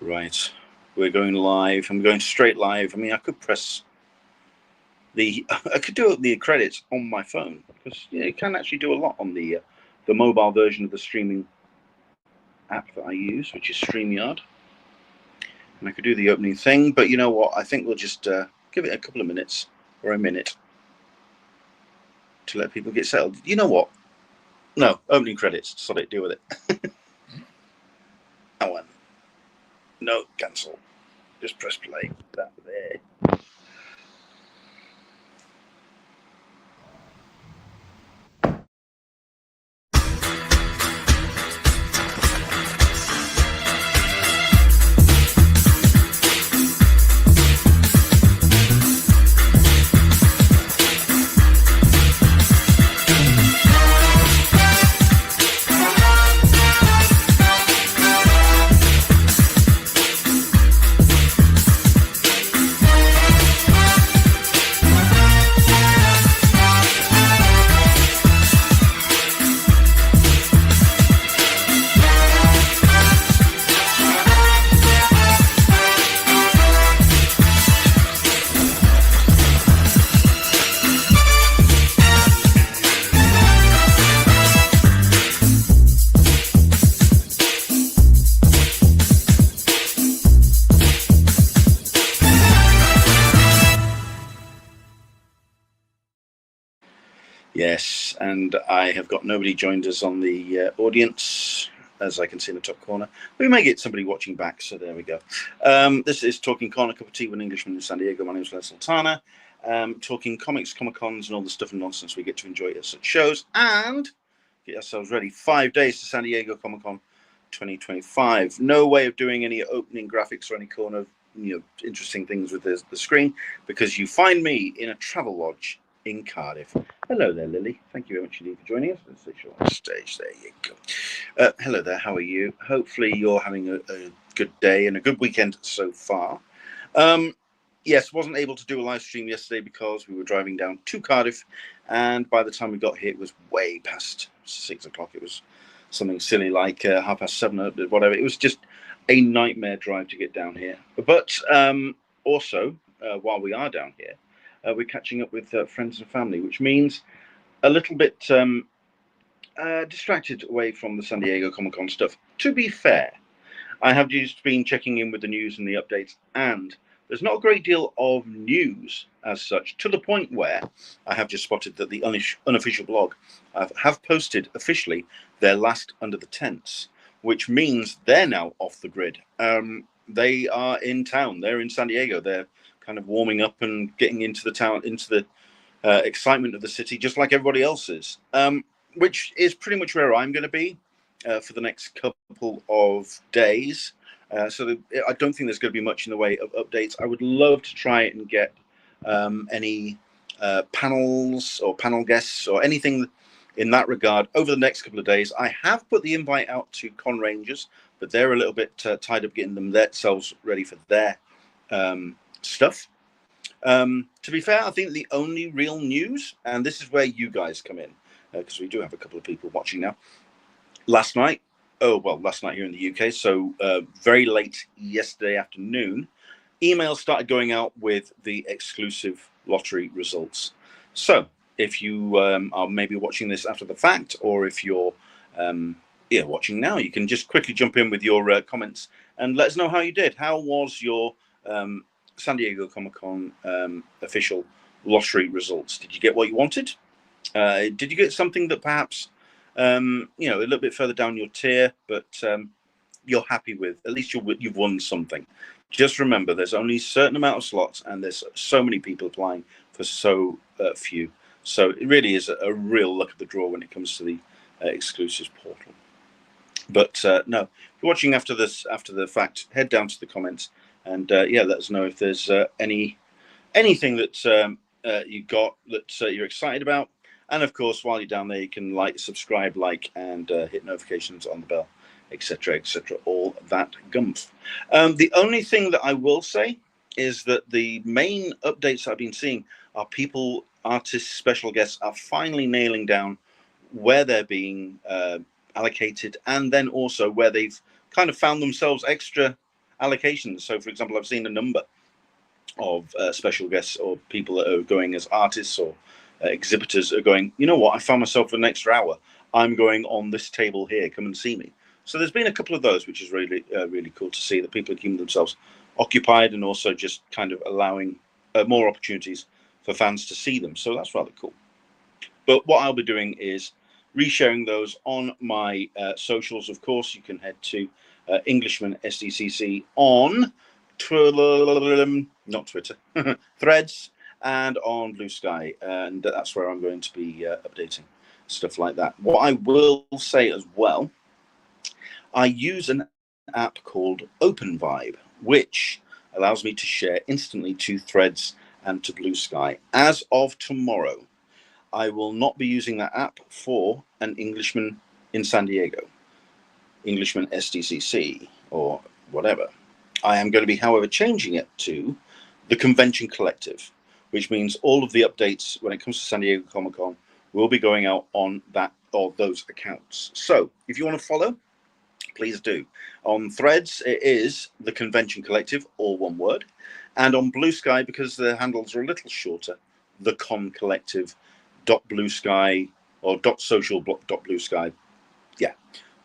Right, we're going live. I'm going straight live. I mean, I could press I could do the credits on my phone because you can actually do a lot on the mobile version of the streaming app that I use, which is StreamYard. And I could do the opening thing, but you know what? I think we'll just give it a couple of minutes or a minute to let people get settled. You know what? No, opening credits. Sod it, deal with it. That one. No, cancel. Just press play. That there. Yes, and I have got nobody joined us on the audience, as I can see in the top corner. We may get somebody watching back, so there we go. This is Talking Con, a cup of tea with an Englishman in San Diego. My name is Les Sultana. Talking comics, Comic-Cons, and all the stuff and nonsense we get to enjoy at such shows. And get ourselves ready. 5 days to San Diego Comic-Con 2025. No way of doing any opening graphics or any kind of interesting things with the screen, because you find me in a travel lodge in Cardiff. Hello there, Lily. Thank you very much indeed for joining us. Let's switch you on stage. There you go. Hello there. How are you? Hopefully you're having a good day and a good weekend so far. Yes, wasn't able to do a live stream yesterday because we were driving down to Cardiff, and by the time we got here, it was way past 6 o'clock. It was something silly like 7:30, whatever. It was just a nightmare drive to get down here. But also, while we are down here, we're catching up with friends and family, which means a little bit distracted away from the San Diego Comic-Con stuff. To be fair, I have just been checking in with the news and the updates, and there's not a great deal of news as such, to the point where I have just spotted that the unofficial blog have posted officially their last Under the Tents, which means they're now off the grid. They are in town. They're in San Diego. They're kind of warming up and getting into the town, into the excitement of the city, just like everybody else is, which is pretty much where I'm going to be for the next couple of days. So I don't think there's going to be much in the way of updates. I would love to try and get any panels or panel guests or anything in that regard over the next couple of days. I have put the invite out to Con Rangers, but they're a little bit tied up getting themselves ready for their stuff. To be fair, I think the only real news, and this is where you guys come in, because we do have a couple of people watching now. Last night here in the UK, so very late yesterday afternoon, emails started going out with the exclusive lottery results. So if you are maybe watching this after the fact, or if you're watching now, you can just quickly jump in with your comments and let us know how you did. How was your San Diego Comic-Con official lottery results? Did you get what you wanted? Did you get something that perhaps a little bit further down your tier, but you're happy with? At least you've won something. Just remember, there's only a certain amount of slots, and there's so many people applying for so few. So it really is a real luck of the draw when it comes to the exclusives portal. But no, if you're watching after the fact, head down to the comments and let us know if there's anything that you got that you're excited about. And of course, while you're down there, you can subscribe, and hit notifications on the bell, etc., all that gumph. The only thing that I will say is that the main updates I've been seeing are people, artists, special guests are finally nailing down where they're being allocated, and then also where they've kind of found themselves extra allocations. So, for example, I've seen a number of special guests or people that are going as artists or exhibitors are going, you know what, I found myself for an extra hour. I'm going on this table here. Come and see me. So there's been a couple of those, which is really, really cool to see that people are keeping themselves occupied and also just kind of allowing more opportunities for fans to see them. So that's rather cool. But what I'll be doing is resharing those on my socials. Of course, you can head to Englishman SDCC on not Twitter, Threads, and on Blue Sky, and that's where I'm going to be updating stuff like that. What I will say as well, I use an app called OpenVibe, which allows me to share instantly to Threads and to Blue Sky. As of tomorrow, I will not be using that app for an Englishman in San Diego, Englishman SDCC, or whatever. I am going to be, however, changing it to the Convention Collective, which means all of the updates when it comes to San Diego Comic-Con will be going out on that or those accounts. So if you want to follow, please do. On Threads, it is the Convention Collective, all one word. And on Blue Sky, because the handles are a little shorter, the Con Collective .Blue Sky or .social .Blue Sky. Yeah,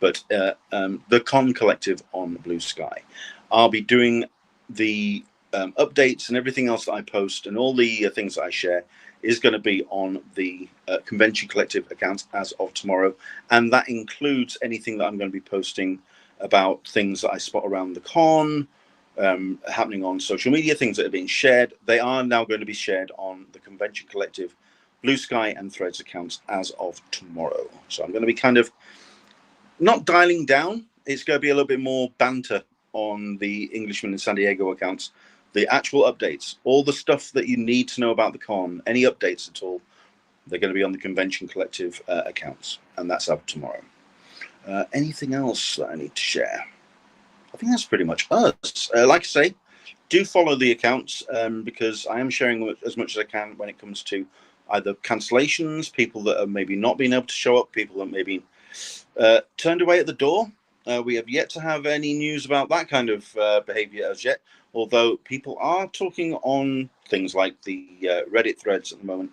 but the Con Collective on Blue Sky. I'll be doing the updates and everything else that I post and all the things that I share is going to be on the Convention Collective account as of tomorrow. And that includes anything that I'm going to be posting about things that I spot around the con, happening on social media, things that are being shared. They are now going to be shared on the Convention Collective, Blue Sky and Threads accounts as of tomorrow. So I'm going to be kind of not dialing down. It's going to be a little bit more banter on the Englishman in San Diego accounts. The actual updates, all the stuff that you need to know about the con, any updates at all, they're going to be on the Convention Collective accounts, and that's up tomorrow. Anything else that I need to share? I think that's pretty much us. Like I say, do follow the accounts because I am sharing as much as I can when it comes to either cancellations, people that are maybe not being able to show up, people that maybe turned away at the door. We have yet to have any news about that kind of behavior as yet, although people are talking on things like the Reddit threads at the moment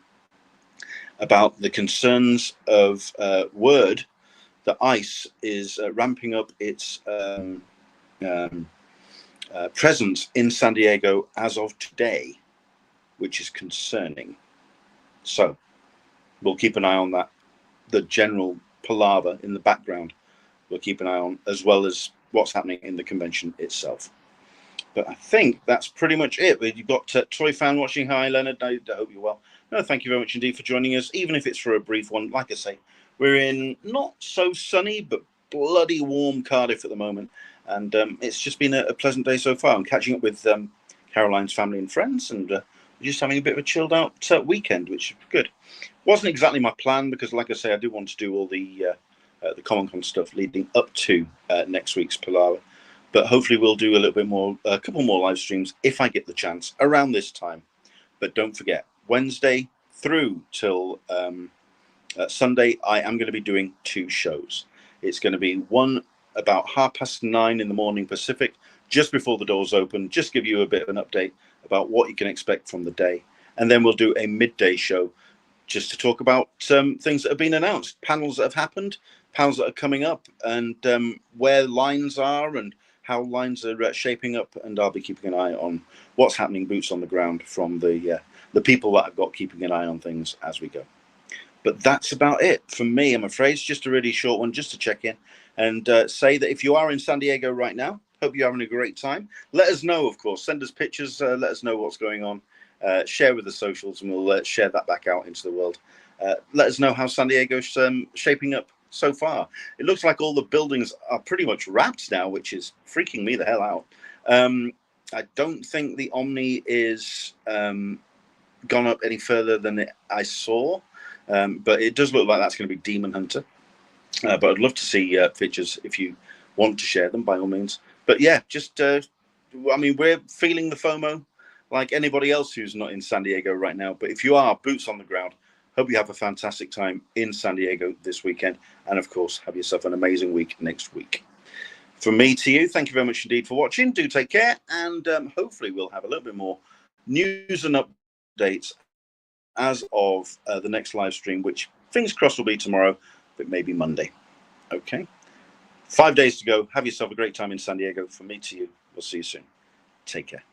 about the concerns of word that ICE is ramping up its presence in San Diego as of today, which is concerning. So we'll keep an eye on that. The general palaver in the background we'll keep an eye on, as well as what's happening in the convention itself. But I think that's pretty much it. You've got Toy Fan watching. Hi, Leonard. I hope you're well. No, thank you very much indeed for joining us, even if it's for a brief one. Like I say, we're in not so sunny, but bloody warm Cardiff at the moment. And it's just been a pleasant day so far. I'm catching up with Caroline's family and friends, and we're just having a bit of a chilled out weekend, which is good. Wasn't exactly my plan because, like I say, I do want to do all the Comic Con stuff leading up to next week's Palaver. But hopefully we'll do a little bit more, a couple more live streams if I get the chance around this time. But don't forget, Wednesday through till Sunday, I am going to be doing 2 shows. It's going to be one about 9:30 in the morning Pacific, just before the doors open, just give you a bit of an update about what you can expect from the day. And then we'll do a midday show just to talk about things that have been announced, panels that have happened, panels that are coming up, and where lines are and how lines are shaping up. And I'll be keeping an eye on what's happening, boots on the ground, from the people that I've got keeping an eye on things as we go. But that's about it from me, I'm afraid. It's just a really short one, just to check in and say that if you are in San Diego right now, hope you're having a great time. Let us know, of course. Send us pictures. Let us know what's going on. Share with the socials, and we'll share that back out into the world. Let us know how San Diego's shaping up so far. It looks like all the buildings are pretty much wrapped now, which is freaking me the hell out. I don't think the Omni is gone up any further than I saw, but it does look like that's going to be Demon Hunter. But I'd love to see pictures if you want to share them, by all means. But yeah, just I mean, we're feeling the FOMO like anybody else who's not in San Diego right now. But if you are, boots on the ground, hope you have a fantastic time in San Diego this weekend. And of course, have yourself an amazing week next week. From me to you, thank you very much indeed for watching. Do take care, and hopefully we'll have a little bit more news and updates as of the next live stream, which fingers crossed will be tomorrow, but maybe Monday. Okay. 5 days to go. Have yourself a great time in San Diego. From me to you, we'll see you soon. Take care.